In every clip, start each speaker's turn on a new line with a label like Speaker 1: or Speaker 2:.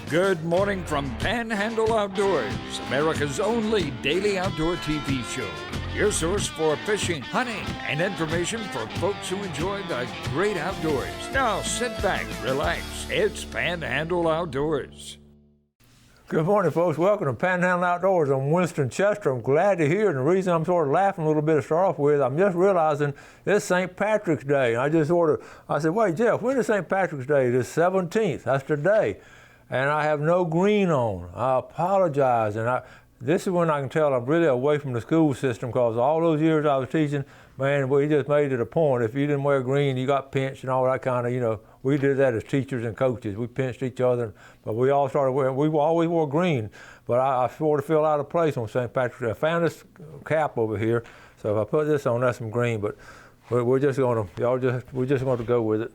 Speaker 1: Good morning from Panhandle Outdoors, America's only daily outdoor TV show. Your source for fishing, hunting, and information for folks who enjoy the great outdoors. Now sit back, relax. It's Panhandle Outdoors.
Speaker 2: Good morning, folks. Welcome to Panhandle Outdoors. I'm Winston Chester. I'm glad to hear it. And the reason I'm sort of laughing a little bit to start off with, I'm just realizing it's St. Patrick's Day. And I said, wait, Jeff, when is St. Patrick's Day? The 17th. That's today. And I have no green on. I apologize. And this is when I can tell I'm really away from the school system, because all those years I was teaching, man, we just made it a point. If you didn't wear green, you got pinched and all that kind of, we did that as teachers and coaches. We pinched each other, but we all started wearing, we always wore green. But I sort of feel out of place on St. Patrick's Day. I found this cap over here, so if I put this on, that's some green, but we're just going to, we're just going to go with it.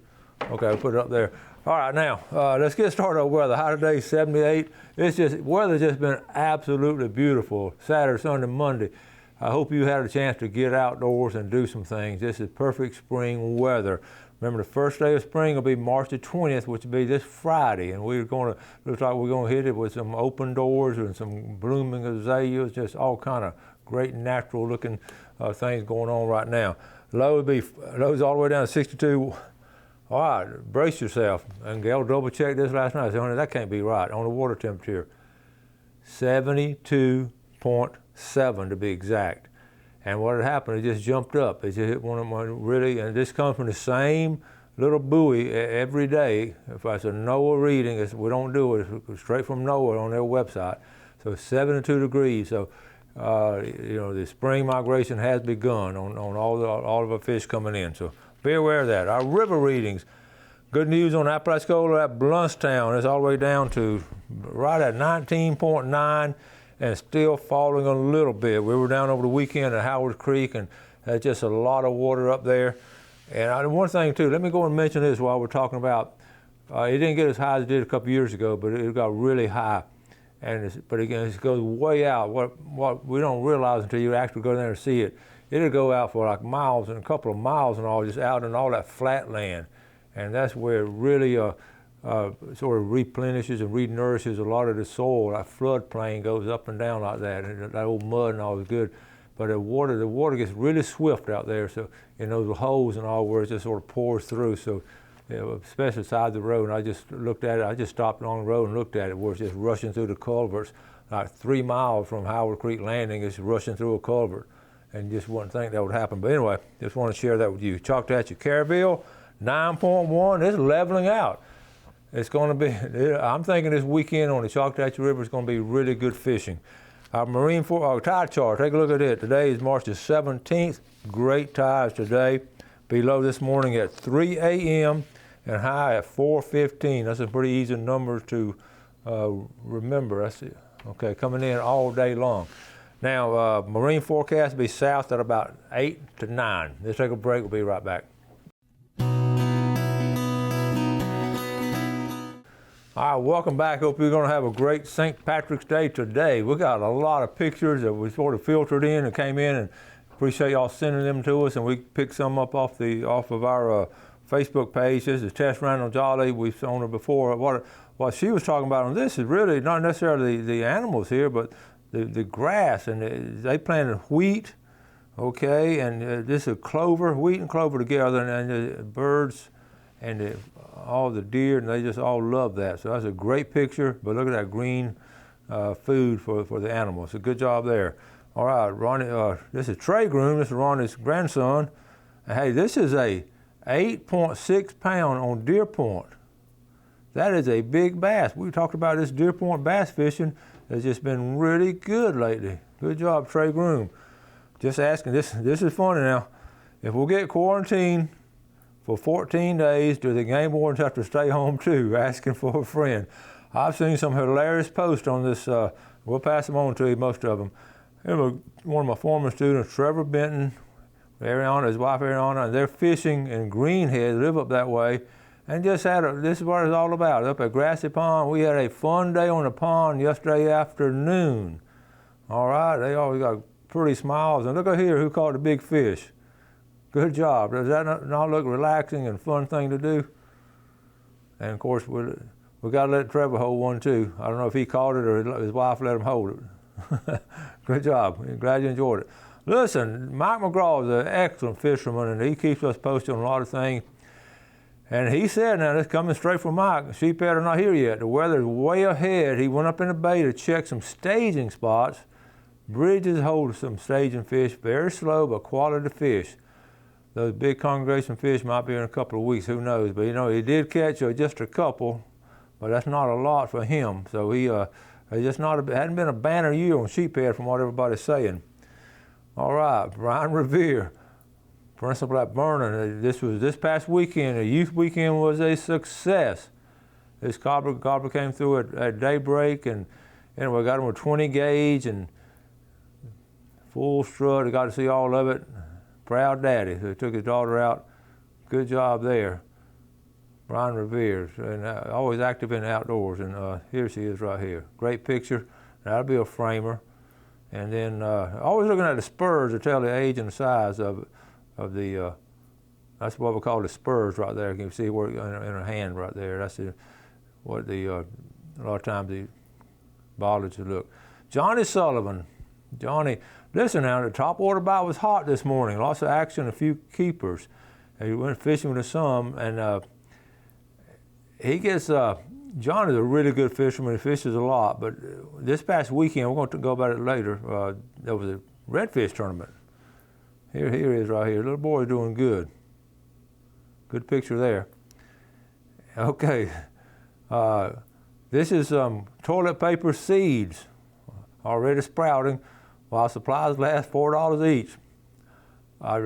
Speaker 2: Okay, I'll put it up there. All right, now, let's get started with weather. High today, 78. Weather's just been absolutely beautiful. Saturday, Sunday, Monday. I hope you had a chance to get outdoors and do some things. This is perfect spring weather. Remember, the first day of spring will be March the 20th, which will be this Friday, and looks like we're going to hit it with some open doors and some blooming azaleas, just all kind of great natural looking things going on right now. Lows all the way down to 62. All right, brace yourself. And Gail double checked this last night. I said, honey, that can't be right on the water temperature. 72.7 to be exact. And what had happened, it just jumped up. It just hit one of my and this comes from the same little buoy every day. If I said NOAA reading, we don't do it. It's straight from NOAA on their website. So 72 degrees. So, the spring migration has begun on all of our fish coming in. So be aware of that. Our river readings, good news on Apalachicola at Bluntstown. It's all the way down to right at 19.9 and still falling a little bit. We were down over the weekend at Howard Creek, and there's just a lot of water up there. And one thing too, let me go and mention this while we're talking about, it didn't get as high as it did a couple years ago, but it got really high. But again, it goes way out. What we don't realize until you actually go there and see it, it'll go out for like miles and a couple of miles and all, just out in all that flat land. And that's where it really sort of replenishes and renourishes a lot of the soil. That floodplain goes up and down like that, and that old mud and all is good. But the water gets really swift out there, so in those holes and all where it just sort of pours through. So, especially side the road, and I just looked at it. I just stopped along the road and looked at it, where it's just rushing through the culverts. Like 3 miles from Howard Creek Landing, it's rushing through a culvert. And just wouldn't think that would happen. But anyway, just want to share that with you. Choctaw, Caryville, 9.1, it's leveling out. It's going to be, I'm thinking this weekend on the Choctaw River is going to be really good fishing. Our tide chart, take a look at it. Today is March the 17th. Great tides today. Be low this morning at 3 a.m. and high at 4:15. That's a pretty easy number to remember. That's it. Okay, coming in all day long. Now, marine forecast will be south at about 8 to 9. Let's take a break. We'll be right back. All right, welcome back. Hope you're going to have a great St. Patrick's Day today. We got a lot of pictures that we sort of filtered in and came in, and appreciate y'all sending them to us, and we picked some up off of our Facebook page. This is Tess Randall Jolly. We've shown her before. What she was talking about on this is really not necessarily the animals here, but the grass, and they planted wheat, okay, and this is clover, wheat and clover together, and the birds and all the deer, and they just all love that. So that's a great picture, but look at that green food for the animals. So good job there. All right, Ronnie, this is Trey Groom, this is Ronnie's grandson. And hey, this is a 8.6 pound on Deer Point. That is a big bass. We talked about this Deer Point bass fishing. It's just been really good lately. Good job, Trey Groom. Just asking, this is funny now. If we'll get quarantined for 14 days, do the game wardens have to stay home too? Asking for a friend. I've seen some hilarious posts on this. We'll pass them on to you, most of them. One of my former students, Trevor Benton, Ariana, his wife Ariana, and they're fishing in Greenhead, live up that way. And just this is what it's all about. Up at Grassy Pond, we had a fun day on the pond yesterday afternoon. All right, they always got pretty smiles. And look at here, who caught the big fish. Good job. Does that not look relaxing and fun thing to do? And of course, We got to let Trevor hold one too. I don't know if he caught it or his wife let him hold it. Good job. Glad you enjoyed it. Listen, Mike McGraw is an excellent fisherman, and he keeps us posted on a lot of things. And he said, now this coming straight from Mike, sheephead are not here yet. The weather's way ahead. He went up in the bay to check some staging spots. Bridges hold some staging fish, very slow but quality fish. Those big congregation fish might be in a couple of weeks, who knows? But you know, he did catch just a couple, but that's not a lot for him. So he just hadn't been a banner year on sheephead from what everybody's saying. All right, Brian Revere, principal at Vernon. This past weekend. The youth weekend was a success. This cobber came through at daybreak, and anyway, got him with 20 gauge and full strut. I got to see all of it. Proud daddy. So he took his daughter out. Good job there. Brian Revere, and always active in the outdoors. And here she is right here. Great picture. That'll be a framer. And then always looking at the spurs to tell the age and the size of the. That's what we call the spurs right there. You can see where in her hand right there. That's a lot of times the bollards look. Johnny Sullivan. Johnny, listen now, the top water bite was hot this morning. Lots of action, a few keepers. He went fishing with some, and he gets. John is a really good fisherman. He fishes a lot, but this past weekend, we're going to go about it later, there was a redfish tournament. Here he is right here. Little boy doing good. Good picture there. Okay, this is toilet paper seeds already sprouting while supplies last $4 each. I've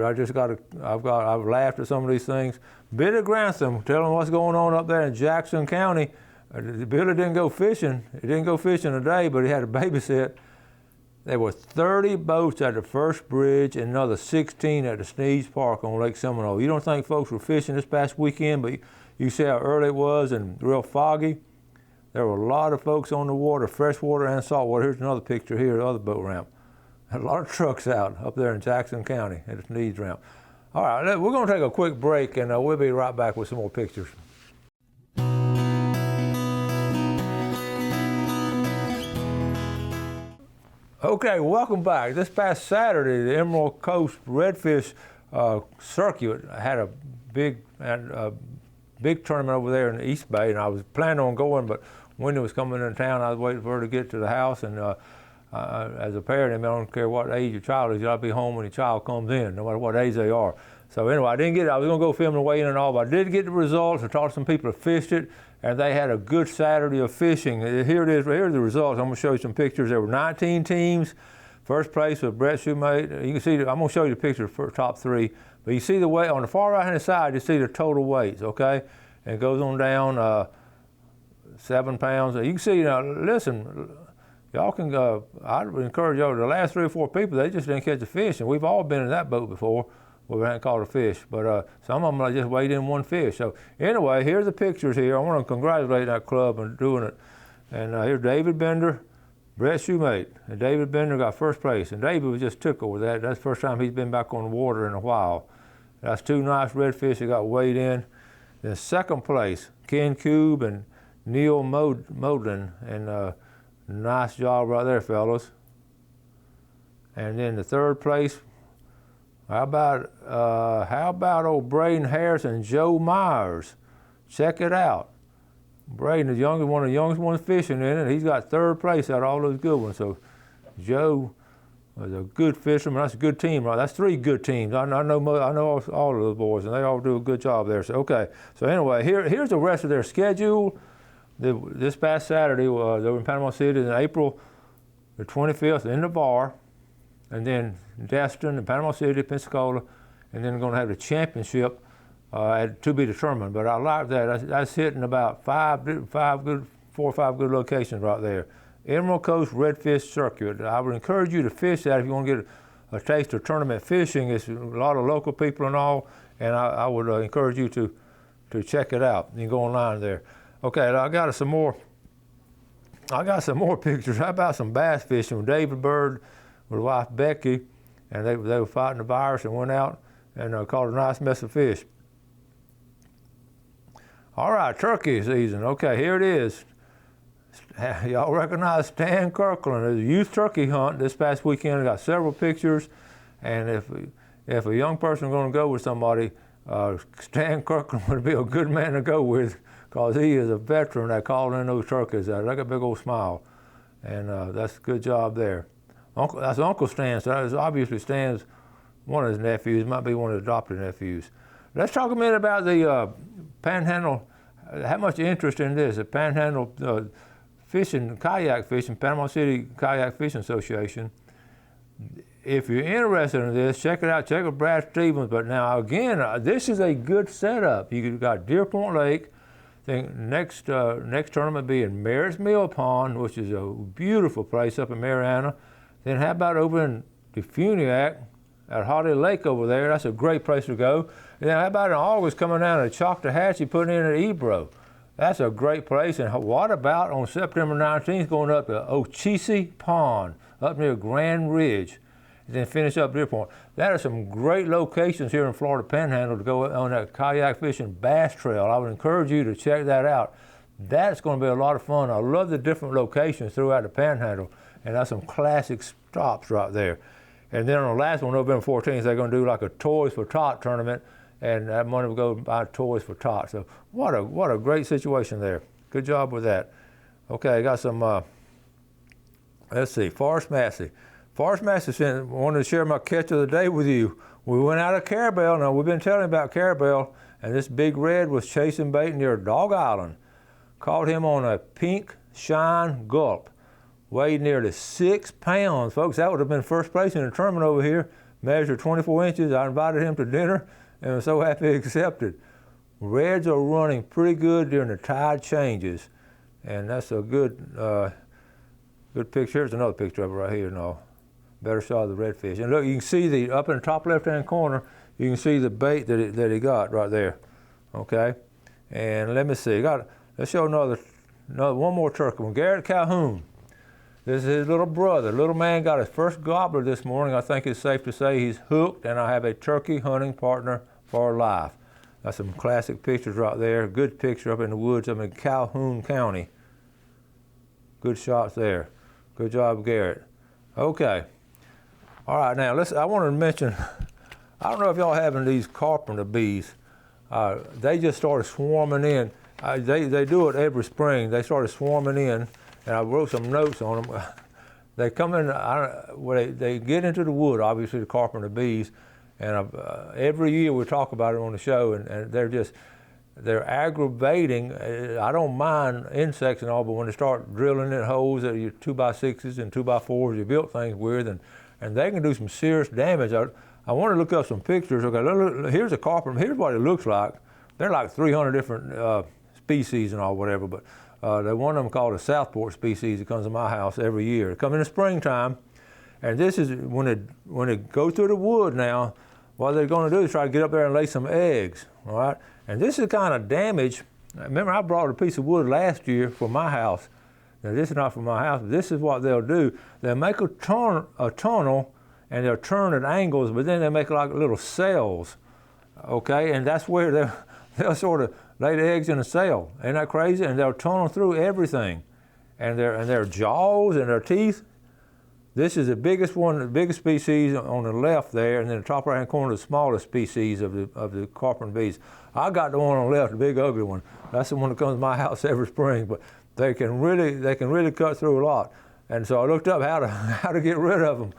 Speaker 2: laughed at some of these things. Billy Grantham, telling what's going on up there in Jackson County. Billy didn't go fishing. He didn't go fishing today, but he had to babysit. There were 30 boats at the first bridge and another 16 at the Sneeds Park on Lake Seminole. You don't think folks were fishing this past weekend, but you see how early it was and real foggy. There were a lot of folks on the water, freshwater and saltwater. Here's another picture here, the other boat ramp. A lot of trucks out up there in Jackson County at the Sneeds ramp. All right, we're going to take a quick break, and we'll be right back with some more pictures. Okay, welcome back. This past Saturday, the Emerald Coast Redfish Circuit had a big tournament over there in the East Bay, and I was planning on going, but Wendy was coming into town. I was waiting for her to get to the house, and as a parent, I don't care what age your child is, you ought to be home when your child comes in, no matter what age they are. So anyway, I didn't get it. I was going to go film the weigh-in and all, but I did get the results. I talked to some people who fished it, and they had a good Saturday of fishing. Here it is. Here are the results. I'm going to show you some pictures. There were 19 teams. First place was Brett Shoemate. You can see, I'm going to show you the picture for top three. But you see the weight on the far right-hand side, you see the total weights, okay? And it goes on down 7 pounds. You can see, now, listen, y'all can go. I'd encourage y'all, the last 3 or 4 people, they just didn't catch a fish. And we've all been in that boat before. Well, we hadn't caught a fish, but some of them just weighed in 1 fish. So anyway, here's the pictures here. I want to congratulate that club on doing it. And here's David Bender, Brett Shoemate. And David Bender got first place. And David was just tickled with that. That's the first time he's been back on the water in a while. That's 2 nice redfish that got weighed in. Then second place, Ken Cube and Neil Modlin. And nice job right there, fellas. And then the third place, how about old Braden Harris and Joe Myers? Check it out. Braden is one of the youngest ones fishing in it. He's got third place out of all those good ones. So Joe was a good fisherman. That's a good team, right? That's 3 good teams. I know all of those boys, and they all do a good job there. So okay. So anyway, here's the rest of their schedule. This past Saturday, they were in Panama City on April the 25th in the bar. And then Destin and Panama City, Pensacola, and then going to have the championship to be determined. But I like that. That's hitting about 4 or 5 good locations right there. Emerald Coast Redfish Circuit. I would encourage you to fish that if you want to get a taste of tournament fishing. It's a lot of local people and all, and I would encourage you to check it out. You can go online there. Okay, I got some more pictures. How about some bass fishing with David Bird with his wife Becky, and they were fighting the virus and went out and caught a nice mess of fish. All right, turkey season. Okay, here it is. Y'all recognize Stan Kirkland. There's a youth turkey hunt this past weekend. I got several pictures, and if a young person is going to go with somebody, Stan Kirkland would be a good man to go with, because he is a veteran at calling in those turkeys. Like a big old smile, and that's a good job there. That's Uncle Stan. So that is obviously Stan's one of his nephews. Might be one of his adopted nephews. Let's talk a minute about the Panhandle. How much interest in this? The Panhandle fishing, kayak fishing, Panama City Kayak Fishing Association. If you're interested in this, check it out. Check with Brad Stevens. But now again, this is a good setup. You got Deer Point Lake. I think next tournament be in Merritt's Mill Pond, which is a beautiful place up in Mariana. Then how about over in Defuniak at Holly Lake over there? That's a great place to go. And then how about in August coming down to Choctahatchee, putting in at Ebro? That's a great place. And what about on September 19th going up to Ochese Pond, up near Grand Ridge, and then finish up Deer Point? That are some great locations here in Florida Panhandle to go on that kayak fishing bass trail. I would encourage you to check that out. That's going to be a lot of fun. I love the different locations throughout the Panhandle, and that's some classic stops right there. And then on the last one, November 14th, they're going to do like a Toys for Tot tournament, and that money will go buy toys for Tot. So what a great situation there. Good job with that. Okay, I got some, let's see, Forrest Massey. Forrest Massey wanted to share my catch of the day with you. We went out of Carabel. Now, we've been telling about Carabel, and this big red was chasing bait near Dog Island. Caught him on a pink shine gulp. Weighed nearly 6 pounds. Folks, that would have been first place in the tournament over here. Measured 24 inches. I invited him to dinner, and was so happy he accepted. Reds are running pretty good during the tide changes, and that's a good picture. Here's another picture of it right here. No, better shot of the redfish. And look, you can see up in the top left-hand corner, you can see the bait that he got right there. Okay, and let me see. Let's show one more turkey one. Garrett Calhoun. This is his little brother. Little man got his first gobbler this morning. I think it's safe to say he's hooked, and I have a turkey hunting partner for life. That's some classic pictures right there. Good picture up in the woods up in Calhoun County. Good shots there. Good job, Garrett. Okay. All right, now I want to mention, I don't know if y'all having these Carpenter bees. They just started swarming in. They do it every spring. They started swarming in, and I wrote some notes on them. They come in, they get into the wood, obviously the Carpenter bees, and every year we talk about it on the show, and they're aggravating. I don't mind insects and all, but when they start drilling in holes that are your 2x6s and 2x4s, you built things with, and they can do some serious damage. I want to look up some pictures. Okay, look, here's a Carpenter. Here's what it looks like. They're like 300 different species and all, whatever, but there's one of them called a Southport species that comes to my house every year. It comes in the springtime, and this is when it goes through the wood now, what they're going to do is try to get up there and lay some eggs, all right? And this is kind of damage. Remember, I brought a piece of wood last year for my house. Now, this is not for my house, but this is what they'll do. They'll make a tunnel, and they'll turn at angles, but then they make like little cells, okay? And that's where they'll sort of lay the eggs in a cell. Ain't that crazy? And they'll tunnel through everything. And their jaws and their teeth. This is the biggest one, the biggest species on the left there, and then the top right-hand corner, the smallest species of the Carpenter bees. I got the one on the left, the big ugly one. That's the one that comes to my house every spring. But they can really cut through a lot. And so I looked up how to get rid of them.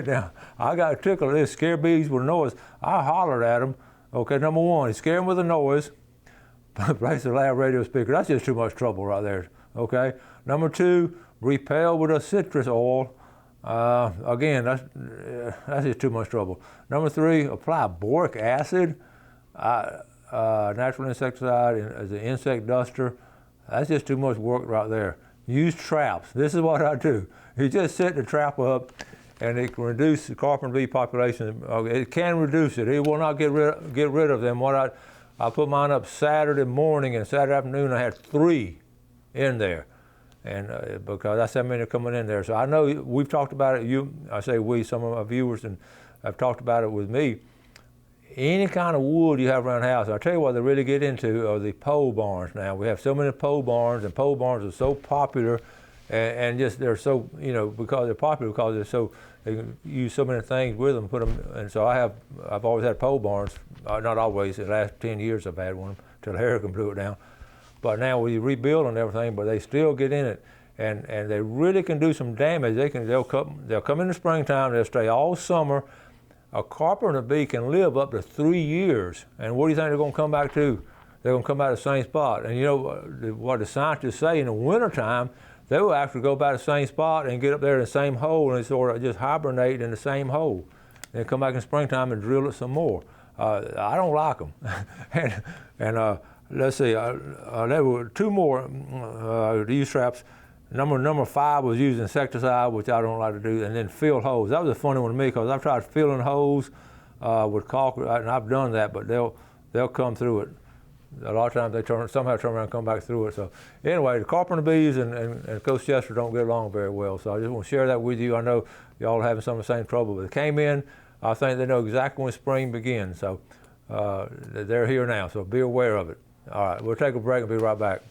Speaker 2: Now I got a tickle. This scare bees with noise. I hollered at them. Okay, number one, scare them with a noise. Place a loud radio speaker. That's just too much trouble right there. Okay. Number two, repel with a citrus oil. Again, that's just too much trouble. Number three, apply boric acid, natural insecticide as an insect duster. That's just too much work right there. Use traps. This is what I do. You just set the trap up, and it can reduce the Carpenter bee population. It can reduce it. It will not get rid of them. I put mine up Saturday morning, and Saturday afternoon I had 3 in there. And because that's how many are coming in there. So I know we've talked about it. I say we, some of my viewers, and have talked about it with me. any kind of wood you have around the house. I'll tell you what they really get into are the pole barns now. We have so many pole barns, and pole barns are so popular, and just they're so, you know, because they're popular because they're so, they can use so many things with them, put them, and so I've always had pole barns, not always, the last 10 years I've had one until the hurricane blew it down. But now we rebuild and everything, but they still get in it, and they really can do some damage. They'll come in the springtime, they'll stay all summer. A carpenter bee can live up to 3 years, and what do you think they're going to come back to? They're going to come back to the same spot. And you know what the scientists say, in the wintertime, they will actually go back to the same spot and get up there in the same hole and sort of just hibernate in the same hole. And come back in springtime and drill it some more. I don't like them. and let's see, there were 2 more these traps. Number 5 was using insecticide, which I don't like to do, and then fill holes. That was a funny one to me because I've tried filling holes with caulk, and I've done that, but they'll come through it. A lot of times they somehow turn around and come back through it. So anyway, the Carpenter Bees and Coach Chester don't get along very well. So I just want to share that with you. I know y'all are having some of the same trouble, but they came in. I think they know exactly when spring begins. So they're here now, so be aware of it. All right, we'll take a break and be right back.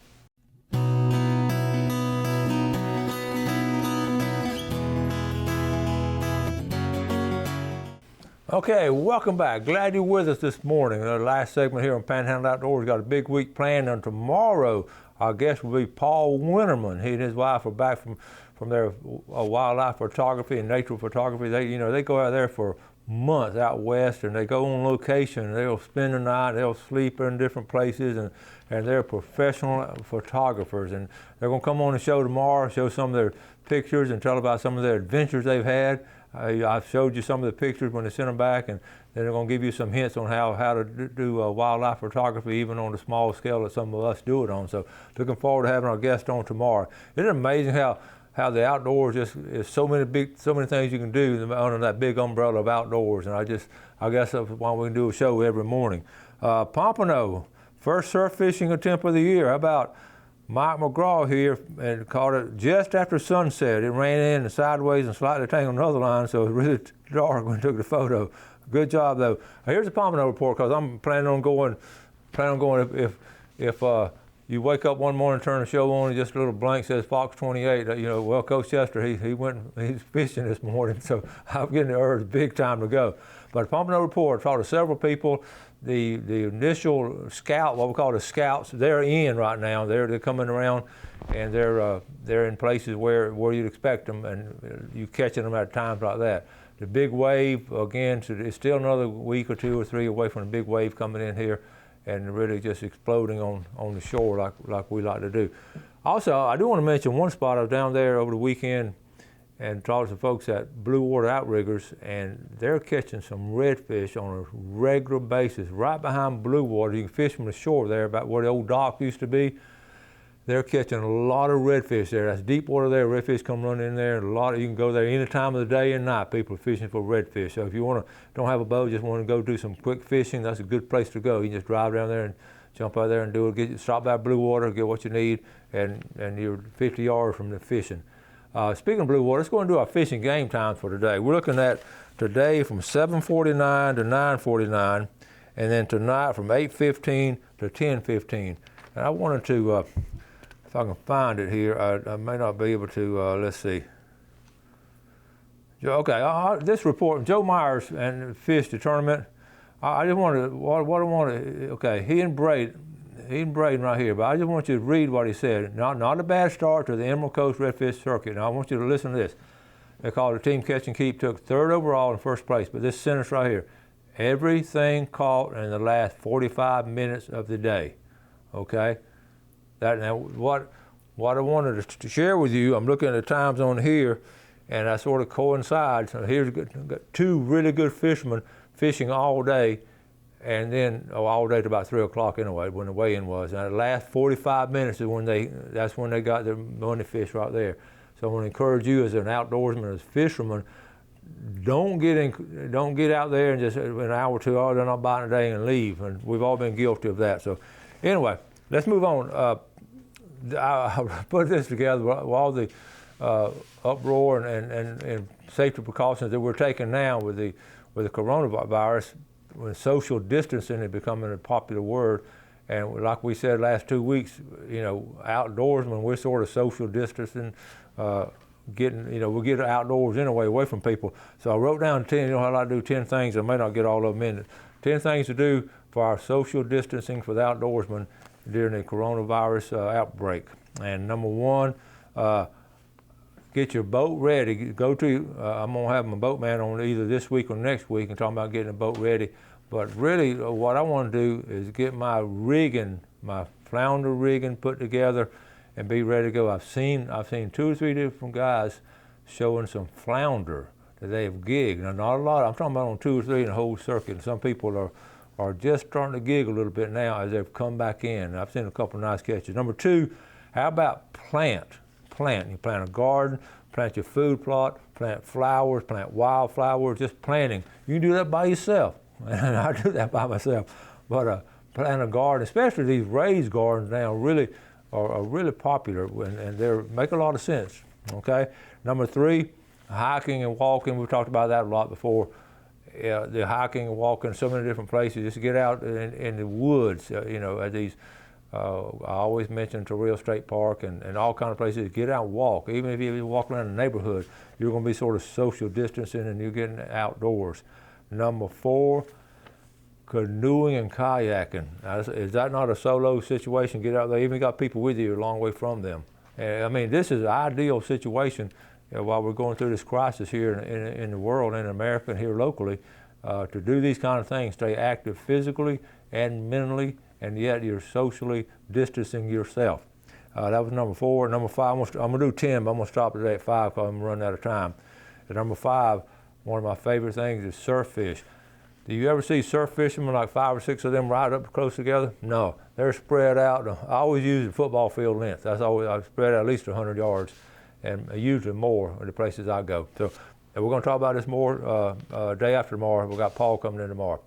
Speaker 2: Okay, welcome back. Glad you're with us this morning. The last segment here on Panhandle Outdoors. Got a big week planned, and tomorrow our guest will be Paul Winterman. He and his wife are back from their wildlife photography and nature photography. They go out there for months out west, and they go on location, and they'll spend the night, they'll sleep in different places, and they're professional photographers. And they're going to come on the show tomorrow, show some of their pictures and tell about some of their adventures they've had. I've showed you some of the pictures when they sent them back, and then they're going to give you some hints on how to do wildlife photography, even on the small scale that some of us do it on. So looking forward to having our guest on tomorrow. Isn't it amazing how the outdoors just is so many things you can do under that big umbrella of outdoors? And I guess that's why we can do a show every morning. Pompano, first surf fishing attempt of the year. How about Mike McGraw here, and caught it just after sunset. It ran in and sideways and slightly tangled another line, so it was really dark when I took the photo. Good job though. Here's the Pompano report, because I'm planning on going if you wake up one morning, turn the show on, and just a little blank says Fox 28. Well, Coach Chester, he's fishing this morning, so I'm getting the urge big time to go. But the Pompano report, talked to several people. The initial scout, what we call the scouts, they're in right now. They're coming around, and they're in places where you'd expect them, and you catching them at times like that. The big wave, again, it's still another week or 2 or 3 away from the big wave coming in here, and really just exploding on the shore like we like to do. Also, I do want to mention one spot. I was down there over the weekend and talked to folks at Blue Water Outriggers, and they're catching some redfish on a regular basis right behind Blue Water. You can fish from the shore there, about where the old dock used to be. They're catching a lot of redfish there. That's deep water there. Redfish come running in there. You can go there any time of the day and night. People are fishing for redfish. So if you don't have a boat, just want to go do some quick fishing, that's a good place to go. You can just drive down there and jump out there and do it. Stop by Blue Water, get what you need, and you're 50 yards from the fishing. Speaking of Blue Water, let's go and do our fishing game times for today. We're looking at today from 7:49 to 9:49, and then tonight from 8:15 to 10:15. And I wanted to, if I can find it here, I may not be able to, let's see. Okay, this report, Joe Myers and fished the tournament. I just wanted to, okay, he and Braden right here, but I just want you to read what he said. Not a bad start to the Emerald Coast Redfish Circuit. Now I want you to listen to this. They called the team Catch and Keep, took 3rd overall in 1st place, but this sentence right here, everything caught in the last 45 minutes of the day, okay? Now what I wanted to share with you, I'm looking at the times on here, and that sort of coincides. So here's got 2 really good fishermen fishing all day, and then all day to about 3 o'clock anyway, when the weigh-in was. And the last 45 minutes is that's when they got their money fish right there. So I want to encourage you as an outdoorsman, as a fisherman, don't get out there and just an hour or 2, they're not biting today, and leave. And we've all been guilty of that. So anyway, let's move on. I put this together with all the uproar and safety precautions that we're taking now with the coronavirus. when social distancing is becoming a popular word, and like we said last 2 weeks, outdoorsmen, we're sort of social distancing, we get outdoors anyway, away from people. So I wrote down 10, how I do 10 things, I may not get all of them in it. 10 things to do for our social distancing for the outdoorsmen during the coronavirus outbreak. And number one, get your boat ready. I'm gonna have my boatman on either this week or next week and talking about getting a boat ready. But really what I wanna do is get my rigging, my flounder rigging put together and be ready to go. I've seen 2 or 3 different guys showing some flounder that they've gigged. Now not a lot, I'm talking about on 2 or 3 in the whole circuit. And some people are just starting to gig a little bit now as they've come back in. I've seen a couple of nice catches. Number 2, how about plant? You plant a garden, plant your food plot, plant flowers, plant wildflowers, just planting. You can do that by yourself, and I do that by myself. But plant a garden, especially these raised gardens now really are really popular, and they make a lot of sense, okay? Number 3, hiking and walking. We've talked about that a lot before. The hiking and walking, so many different places. Just get out in the woods, at these, I always mention Terrell State Park and all kind of places. Get out and walk. Even if you walk around the neighborhood, you're going to be sort of social distancing and you're getting outdoors. Number 4, canoeing and kayaking. Now, is that not a solo situation? Get out there. Even got people with you a long way from them. I mean, this is an ideal situation while we're going through this crisis here in the world, in America and here locally, to do these kind of things. Stay active physically and mentally, and yet you're socially distancing yourself. That was number 4. Number 5, I'm gonna do 10, but I'm gonna stop today at 5 because I'm running out of time. At number 5, one of my favorite things is surf fish. Do you ever see surf fishermen, like 5 or 6 of them right up close together? No, they're spread out. I always use the football field length. I spread out at least 100 yards, and usually more in the places I go. So and we're gonna talk about this more day after tomorrow. We've got Paul coming in tomorrow.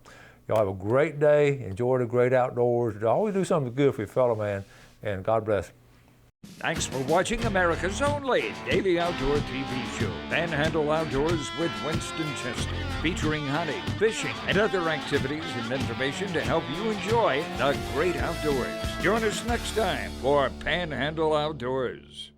Speaker 2: Y'all have a great day. Enjoy the great outdoors. Always do something good for your fellow man, and God bless.
Speaker 1: Thanks for watching America's only daily outdoor TV show, Panhandle Outdoors with Winston Chester, featuring hunting, fishing, and other activities and information to help you enjoy the great outdoors. Join us next time for Panhandle Outdoors.